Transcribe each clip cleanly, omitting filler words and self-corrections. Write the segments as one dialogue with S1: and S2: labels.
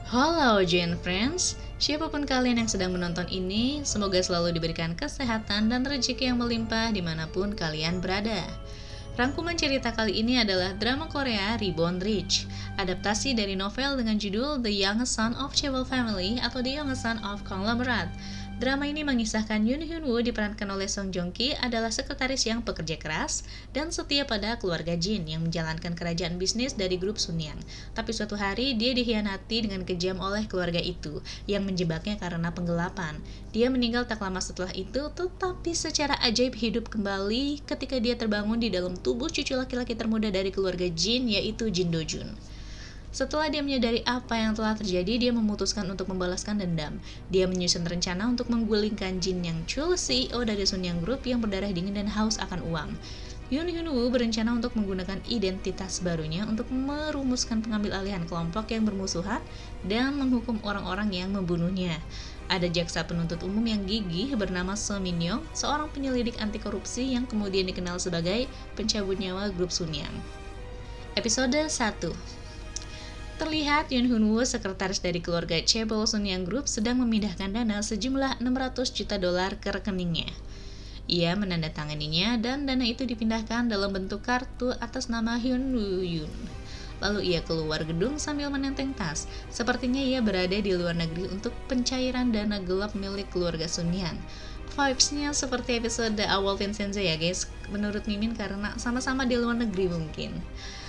S1: Halo Gen Friends, siapapun kalian yang sedang menonton ini, semoga selalu diberikan kesehatan dan rezeki yang melimpah dimanapun kalian berada. Rangkuman cerita kali ini adalah drama Korea Reborn Rich, adaptasi dari novel dengan judul The Youngest Son of Chaebol Family atau The Youngest Son of Conglomerate. Drama ini mengisahkan Yoon Hyun Woo diperankan oleh Song Joong Ki adalah sekretaris yang pekerja keras dan setia pada keluarga Jin yang menjalankan kerajaan bisnis dari grup Sunyang. Tapi suatu hari dia dikhianati dengan kejam oleh keluarga itu yang menjebaknya karena penggelapan. Dia meninggal tak lama setelah itu, tetapi secara ajaib hidup kembali ketika dia terbangun di dalam tubuh cucu laki-laki termuda dari keluarga Jin, yaitu Jin Do Jun. Setelah dia menyadari apa yang telah terjadi, dia memutuskan untuk membalaskan dendam. Dia menyusun rencana untuk menggulingkan Jin Yang Chul, CEO dari Sunyang Group yang berdarah dingin dan haus akan uang. Yoon Hyun Woo berencana untuk menggunakan identitas barunya untuk merumuskan pengambil alihan kelompok yang bermusuhan dan menghukum orang-orang yang membunuhnya. Ada jaksa penuntut umum yang gigih bernama So Min Young, seorang penyelidik anti korupsi yang kemudian dikenal sebagai pencabut nyawa grup Sunyang. Episode 1. Terlihat Yoon Hyun Woo, sekretaris dari keluarga Chaebol Sunyang Group, sedang memindahkan dana sejumlah $600 juta ke rekeningnya. Ia menandatanganinya dan dana itu dipindahkan dalam bentuk kartu atas nama Hyun Woo Yoon. Lalu ia keluar gedung sambil menenteng tas. Sepertinya ia berada di luar negeri untuk pencairan dana gelap milik keluarga Sunyang. Vibes-nya seperti episode awal Vincenzo ya guys, menurut Mimin, karena sama-sama di luar negeri mungkin.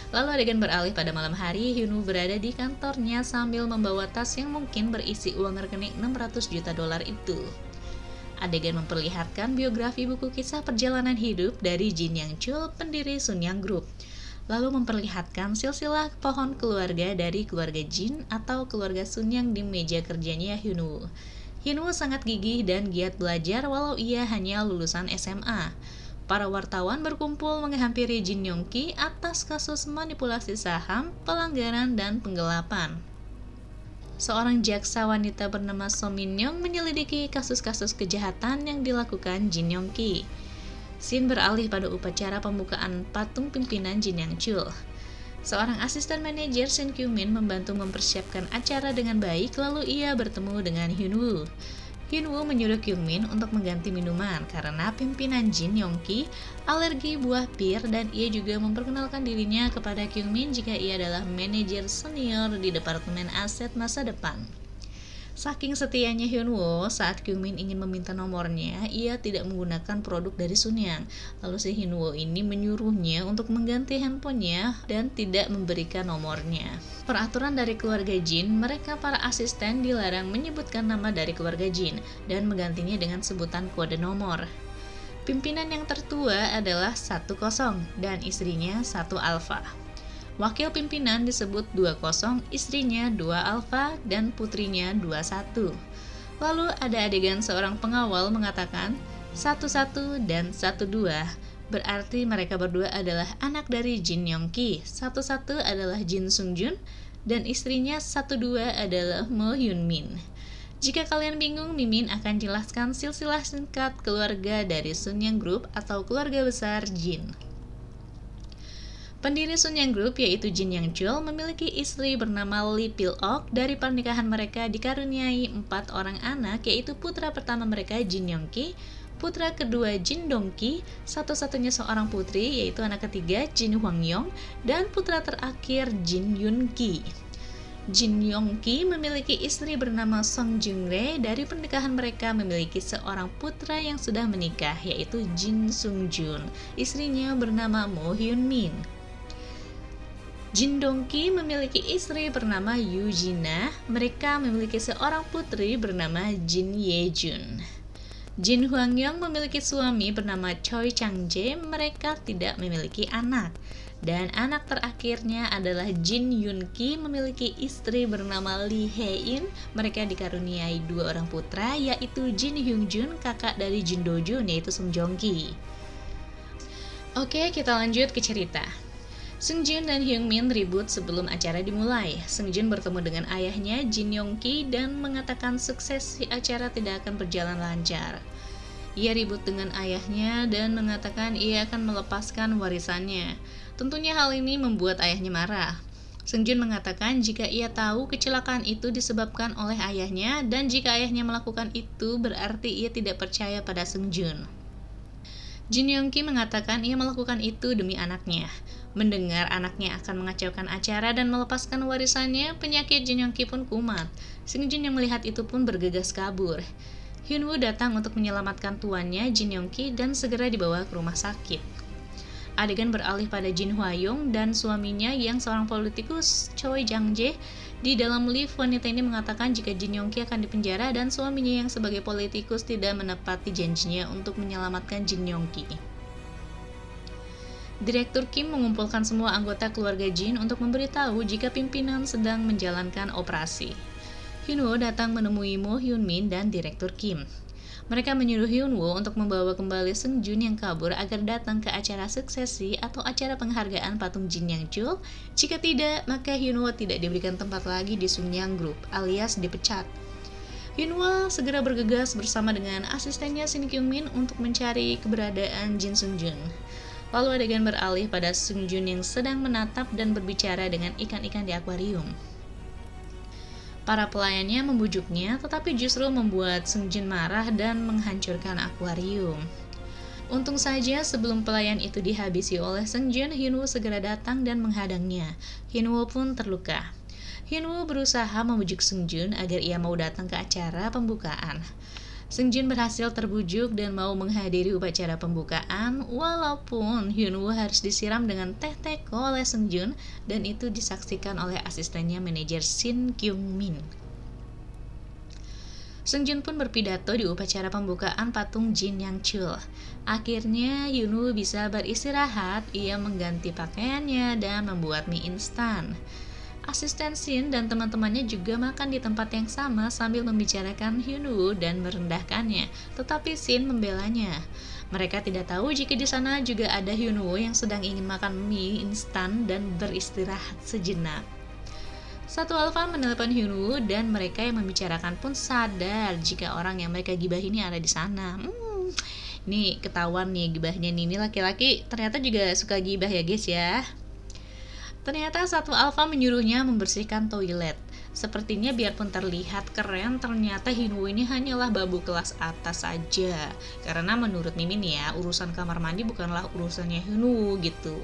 S1: Lalu adegan beralih pada malam hari, Hyun Woo berada di kantornya sambil membawa tas yang mungkin berisi uang rekening $600 juta itu. Adegan memperlihatkan biografi buku kisah perjalanan hidup dari Jin Yang Chul, pendiri Sunyang Group. Lalu memperlihatkan silsilah pohon keluarga dari keluarga Jin atau keluarga Sunyang di meja kerjanya Hyun Woo. Hyun Woo sangat gigih dan giat belajar walau ia hanya lulusan SMA. Para wartawan berkumpul menghampiri Jin Yong Ki atas kasus manipulasi saham, pelanggaran, dan penggelapan. Seorang jaksa wanita bernama So Min Young menyelidiki kasus-kasus kejahatan yang dilakukan Jin Yong Ki. Scene beralih pada upacara pembukaan patung pimpinan Jin Yang Chul. Seorang asisten manajer Shin Kyung Min membantu mempersiapkan acara dengan baik, lalu ia bertemu dengan Hyun Woo. Hyun Woo menyuruh Kyung Min untuk mengganti minuman karena pimpinan Jin Yong Ki alergi buah pir, dan ia juga memperkenalkan dirinya kepada Kyung Min jika ia adalah manajer senior di Departemen Aset Masa Depan. Saking setianya Hyun Woo, saat Kyung Min ingin meminta nomornya, ia tidak menggunakan produk dari Sunyang. Lalu si Hyun Woo ini menyuruhnya untuk mengganti handphonenya dan tidak memberikan nomornya. Peraturan dari keluarga Jin, mereka para asisten dilarang menyebutkan nama dari keluarga Jin dan menggantinya dengan sebutan kode nomor. Pimpinan yang tertua adalah 10 dan istrinya 1 alfa. Wakil pimpinan disebut 20, istrinya 2 alfa, dan putrinya 21. Lalu ada adegan seorang pengawal mengatakan 11 dan 12, berarti mereka berdua adalah anak dari Jin Yong Ki. 11 adalah Jin Sung Jun, dan istrinya 12 adalah Mo Hyun Min. Jika kalian bingung, Mimin akan jelaskan silsilah singkat keluarga dari Sunyang Group atau keluarga besar Jin. Pendiri Sunyang Group yaitu Jin Yang Chul memiliki istri bernama Lee Pil-ok. Dari pernikahan mereka dikaruniai 4 orang anak, yaitu putra pertama mereka Jin Yong Ki, putra kedua Jin Dong Ki, satu-satunya seorang putri yaitu anak ketiga Jin Hwang Yong, dan putra terakhir Jin Yun Ki. Jin Yong Ki memiliki istri bernama Song Jung Rae. Dari pernikahan mereka memiliki seorang putra yang sudah menikah yaitu Jin Sung Jun. Istrinya bernama Mo Hyun Min. Jin Dong Ki memiliki istri bernama Yu Jina. Mereka memiliki seorang putri bernama Jin Ye Jun. Jin Hwang Yong memiliki suami bernama Choi Chang Jae. Mereka tidak memiliki anak. Dan anak terakhirnya adalah Jin Yun Ki, memiliki istri bernama Lee Hae In. Mereka dikaruniai 2 orang putra, yaitu Jin Hyung Jun, kakak dari Jin Do Jun, yaitu Sung Joong Ki. Oke, kita lanjut ke cerita. Seung Jun dan Hyung Min ribut sebelum acara dimulai. Seung Jun bertemu dengan ayahnya Jin Yong Ki dan mengatakan sukses si acara tidak akan berjalan lancar. Ia ribut dengan ayahnya dan mengatakan ia akan melepaskan warisannya. Tentunya hal ini membuat ayahnya marah. Seungjun mengatakan jika ia tahu kecelakaan itu disebabkan oleh ayahnya dan jika ayahnya melakukan itu berarti ia tidak percaya pada Seungjun. Jin Yongki mengatakan ia melakukan itu demi anaknya. Mendengar anaknya akan mengacaukan acara dan melepaskan warisannya, penyakit Jin Yongki pun kumat. Seungjun yang melihat itu pun bergegas kabur. Hyunwoo datang untuk menyelamatkan tuannya Jin Yongki dan segera dibawa ke rumah sakit. Adegan beralih pada Jin Hwa-young dan suaminya yang seorang politikus Choi Jang-jae. Di dalam lift, wanita ini mengatakan jika Jin Yongki akan dipenjara dan suaminya yang sebagai politikus tidak menepati janjinya untuk menyelamatkan Jin Yongki. Direktur Kim mengumpulkan semua anggota keluarga Jin untuk memberitahu jika pimpinan sedang menjalankan operasi. Hyunwoo datang menemui Mo Hyun-min dan Direktur Kim. Mereka menyuruh Hyunwoo untuk membawa kembali Seungjun yang kabur agar datang ke acara suksesi atau acara penghargaan patung Jin Yang Chul. Jika tidak, maka Hyunwoo tidak diberikan tempat lagi di Sunyang Group alias dipecat. Hyunwoo segera bergegas bersama dengan asistennya Shin Kyung-min untuk mencari keberadaan Jin Seungjun. Lalu adegan beralih pada Seungjun yang sedang menatap dan berbicara dengan ikan-ikan di akuarium. Para pelayannya membujuknya, tetapi justru membuat Seungjun marah dan menghancurkan akuarium. Untung saja sebelum pelayan itu dihabisi oleh Seungjun, Hyunwoo segera datang dan menghadangnya. Hyunwoo pun terluka. Hyunwoo berusaha membujuk Seungjun agar ia mau datang ke acara pembukaan. Seungjun berhasil terbujuk dan mau menghadiri upacara pembukaan, walaupun Hyunwoo harus disiram dengan teh teko oleh Seungjun dan itu disaksikan oleh asistennya manajer Shin Kyung-min. Seungjun pun berpidato di upacara pembukaan patung Jin Yang Chul. Akhirnya Hyunwoo bisa beristirahat, ia mengganti pakaiannya dan membuat mie instan. Asisten Shin dan teman-temannya juga makan di tempat yang sama sambil membicarakan Hyunwoo dan merendahkannya, tetapi Shin membelanya. Mereka tidak tahu jika di sana juga ada Hyunwoo yang sedang ingin makan mie instan dan beristirahat sejenak. Satu alfa menelepon Hyunwoo dan mereka yang membicarakan pun sadar jika orang yang mereka gibah ini ada di sana. Ini ketahuan nih gibahnya nih, ini laki-laki ternyata juga suka gibah ya guys ya. Ternyata satu alfa menyuruhnya membersihkan toilet. Sepertinya biarpun terlihat keren, ternyata Hyunwoo ini hanyalah babu kelas atas saja. Karena menurut Mimin ya, urusan kamar mandi bukanlah urusannya Hyunwoo gitu.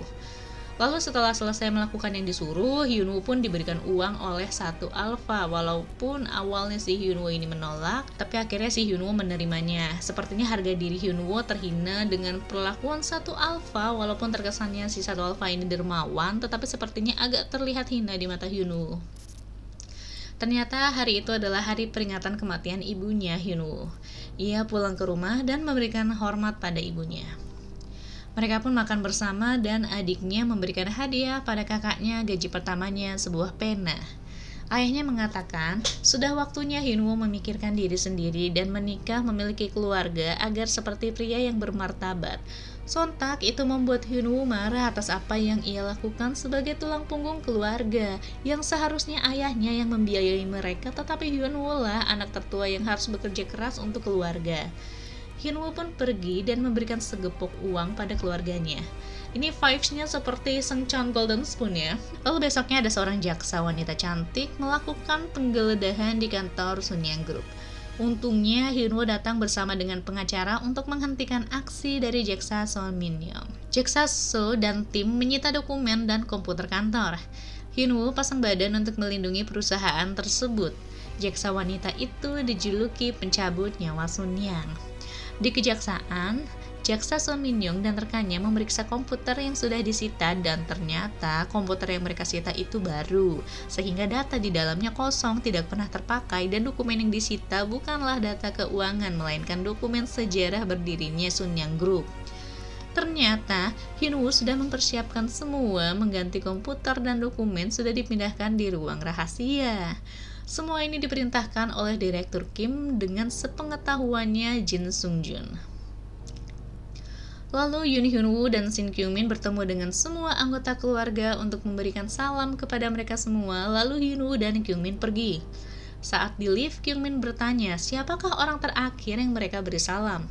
S1: Lalu setelah selesai melakukan yang disuruh, Hyunwoo pun diberikan uang oleh satu alfa. Walaupun awalnya si Hyunwoo ini menolak, tapi akhirnya si Hyunwoo menerimanya. Sepertinya harga diri Hyunwoo terhina dengan perlakuan satu alfa. Walaupun terkesannya si satu alfa ini dermawan, tetapi sepertinya agak terlihat hina di mata Hyunwoo. Ternyata hari itu adalah hari peringatan kematian ibunya Hyunwoo. Ia pulang ke rumah dan memberikan hormat pada ibunya. Mereka pun makan bersama dan adiknya memberikan hadiah pada kakaknya gaji pertamanya sebuah pena. Ayahnya mengatakan, sudah waktunya Hyunwoo memikirkan diri sendiri dan menikah memiliki keluarga agar seperti pria yang bermartabat. Sontak itu membuat Hyunwoo marah atas apa yang ia lakukan sebagai tulang punggung keluarga, yang seharusnya ayahnya yang membiayai mereka, tetapi Hyunwoo lah anak tertua yang harus bekerja keras untuk keluarga. Hyunwoo pun pergi dan memberikan segepok uang pada keluarganya. Ini vibes-nya seperti Seungchan Golden Spoon ya. Lalu besoknya ada seorang jaksa wanita cantik melakukan penggeledahan di kantor Sunyang Group. Untungnya Hyunwoo datang bersama dengan pengacara untuk menghentikan aksi dari jaksa Son Min-young. Jaksa So dan tim menyita dokumen dan komputer kantor. Hyunwoo pasang badan untuk melindungi perusahaan tersebut. Jaksa wanita itu dijuluki pencabut nyawa Sunyang. Di kejaksaan, jaksa Son Min-young dan rekannya memeriksa komputer yang sudah disita dan ternyata komputer yang mereka sita itu baru, sehingga data di dalamnya kosong, tidak pernah terpakai dan dokumen yang disita bukanlah data keuangan melainkan dokumen sejarah berdirinya Sunyang Group. Ternyata Hyunwoo sudah mempersiapkan semua, mengganti komputer dan dokumen sudah dipindahkan di ruang rahasia. Semua ini diperintahkan oleh Direktur Kim dengan sepengetahuannya Jin Seungjun. Lalu Yoon Hyunwoo dan Shin Kyung-min bertemu dengan semua anggota keluarga untuk memberikan salam kepada mereka semua, lalu Hyunwoo dan Kyung-min pergi. Saat di lift, Kyung-min bertanya, siapakah orang terakhir yang mereka beri salam?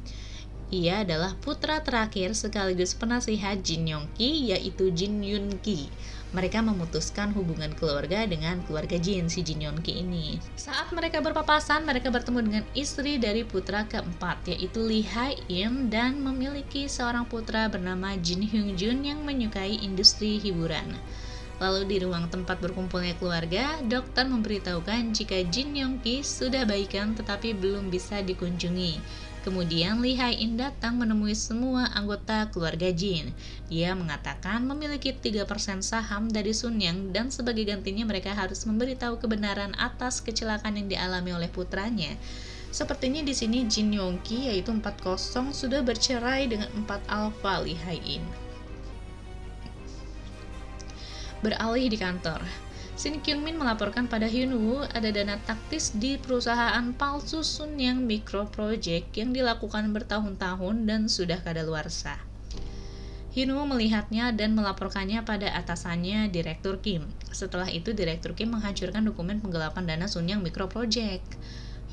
S1: Ia adalah putra terakhir sekaligus penasihat Jin Yongki, yaitu Jin Yoon-ki. mereka memutuskan hubungan keluarga dengan keluarga Jin, si Jin Yong-ki ini. Saat mereka berpapasan, mereka bertemu dengan istri dari putra keempat, yaitu Lee Hae-in, dan memiliki seorang putra bernama Jin Hyung-jun yang menyukai industri hiburan. Lalu di ruang tempat berkumpulnya keluarga, dokter memberitahukan jika Jin Yong-ki sudah baikan tetapi belum bisa dikunjungi. Kemudian Lee Hae-in datang menemui semua anggota keluarga Jin. Dia mengatakan memiliki 3% saham dari Sun Yang dan sebagai gantinya mereka harus memberitahu kebenaran atas kecelakaan yang dialami oleh putranya. Sepertinya di sini Jin Yong-ki yaitu 40 sudah bercerai dengan 4 alfa Lee Hae-in. Beralih di kantor, Shin Kyung-min melaporkan pada Hyun-woo ada dana taktis di perusahaan palsu Sun Yang Micro Project yang dilakukan bertahun-tahun dan sudah kadaluarsa. Hyun-woo melihatnya dan melaporkannya pada atasannya, Direktur Kim. Setelah itu, Direktur Kim menghancurkan dokumen penggelapan dana Sun Yang Micro Project.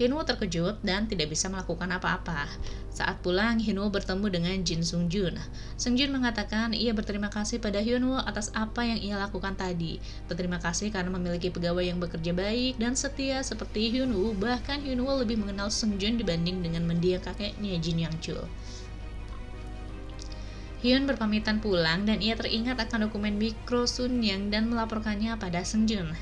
S1: Hyun-woo terkejut dan tidak bisa melakukan apa-apa. Saat pulang, Hyun-woo bertemu dengan Jin Sung-jun. Sung-jun mengatakan ia berterima kasih pada Hyun-woo atas apa yang ia lakukan tadi. Berterima kasih karena memiliki pegawai yang bekerja baik dan setia seperti Hyun-woo. Bahkan Hyun-woo lebih mengenal Sung-jun dibanding dengan mendiang kakeknya Jin Yang-chul. Hyun berpamitan pulang dan ia teringat akan dokumen mikro Sun Yang dan melaporkannya pada Sung-jun.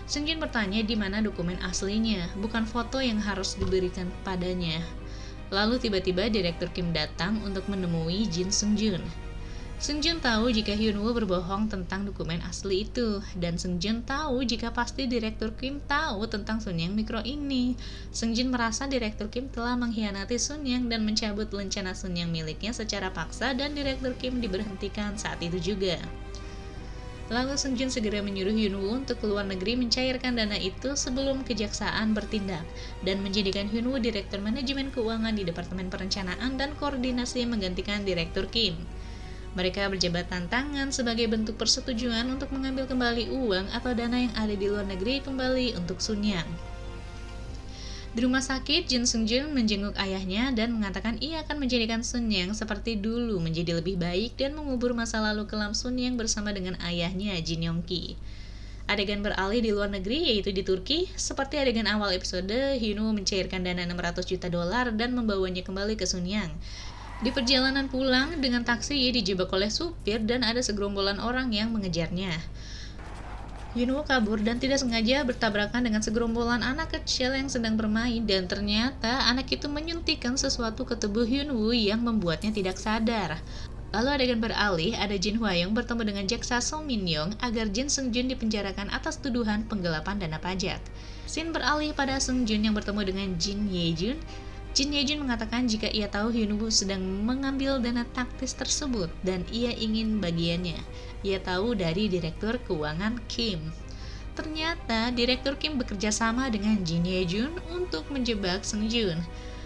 S1: Sung-jun bertanya di mana dokumen aslinya, bukan foto yang harus diberikan padanya. Lalu tiba-tiba Direktur Kim datang untuk menemui Jin Sung-jun. Sung-jun tahu jika Hyun-woo berbohong tentang dokumen asli itu, dan Sung-jun tahu jika pasti Direktur Kim tahu tentang Sun Yang Micro ini. Sung-jun merasa Direktur Kim telah mengkhianati Sun Yang dan mencabut rencana Sun Yang miliknya secara paksa dan Direktur Kim diberhentikan saat itu juga. Lalu Sung-jun segera menyuruh Hyun-woo untuk keluar negeri mencairkan dana itu sebelum kejaksaan bertindak dan menjadikan Hyun-woo Direktur Manajemen Keuangan di Departemen Perencanaan dan Koordinasi menggantikan Direktur Kim. Mereka berjabatan tangan sebagai bentuk persetujuan untuk mengambil kembali uang atau dana yang ada di luar negeri kembali untuk Sun Yang. Di rumah sakit, Jin Sung-jun menjenguk ayahnya dan mengatakan ia akan menjadikan Sun Yang seperti dulu menjadi lebih baik dan mengubur masa lalu kelam Sun Yang bersama dengan ayahnya Jin Yong-ki. Adegan beralih di luar negeri yaitu di Turki, seperti adegan awal episode, Hyun-woo mencairkan dana $600 juta dan membawanya kembali ke Sun Yang. Di perjalanan pulang dengan taksi, ia dijebak oleh supir dan ada segerombolan orang yang mengejarnya. Hyun-woo kabur dan tidak sengaja bertabrakan dengan segerombolan anak kecil yang sedang bermain dan ternyata anak itu menyuntikkan sesuatu ke tubuh Hyun-woo yang membuatnya tidak sadar. Lalu adegan beralih, ada Jin Hwa-young bertemu dengan jaksa Song Min-young agar Jin Sung-jun dipenjarakan atas tuduhan penggelapan dana pajak. Scene beralih pada Sung-jun yang bertemu dengan Jin Ye-jun. Jin Ye-jun mengatakan jika ia tahu Hyun-woo sedang mengambil dana taktis tersebut dan ia ingin bagiannya. Ia tahu dari Direktur Keuangan Kim. Ternyata Direktur Kim bekerja sama dengan Jin Ye-jun untuk menjebak Sung-jun.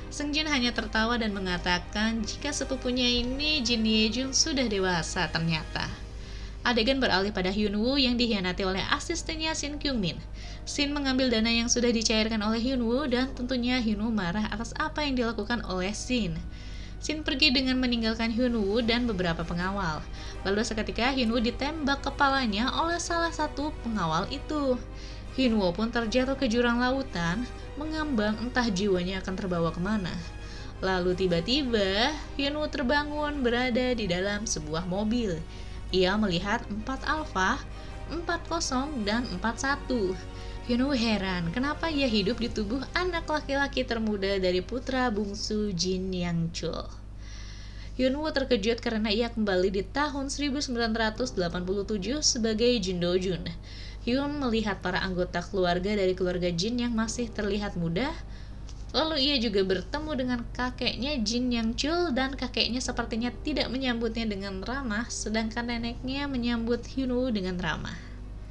S1: Sung-jun hanya tertawa dan mengatakan jika sepupunya ini Jin Ye-jun sudah dewasa ternyata. Adegan beralih pada Hyun-woo yang dikhianati oleh asistennya Shin Kyung-min. Shin mengambil dana yang sudah dicairkan oleh Hyun-woo dan tentunya Hyun-woo marah atas apa yang dilakukan oleh Shin. Shin pergi dengan meninggalkan Hyun-woo dan beberapa pengawal. Lalu seketika Hyun-woo ditembak kepalanya oleh salah satu pengawal itu. Hyun-woo pun terjatuh ke jurang lautan, mengambang entah jiwanya akan terbawa kemana. Lalu tiba-tiba Hyun-woo terbangun berada di dalam sebuah mobil. Ia melihat 4 alfa, 40 dan 41. Hyun-woo heran kenapa ia hidup di tubuh anak laki-laki termuda dari putra bungsu Jin Yang-chul. Hyun-woo terkejut karena ia kembali di tahun 1987 sebagai Jin Do-jun. Hyun melihat para anggota keluarga dari keluarga Jin yang masih terlihat muda. Lalu ia juga bertemu dengan kakeknya Jin Yang-chul dan kakeknya sepertinya tidak menyambutnya dengan ramah, sedangkan neneknya menyambut Hyun-woo dengan ramah.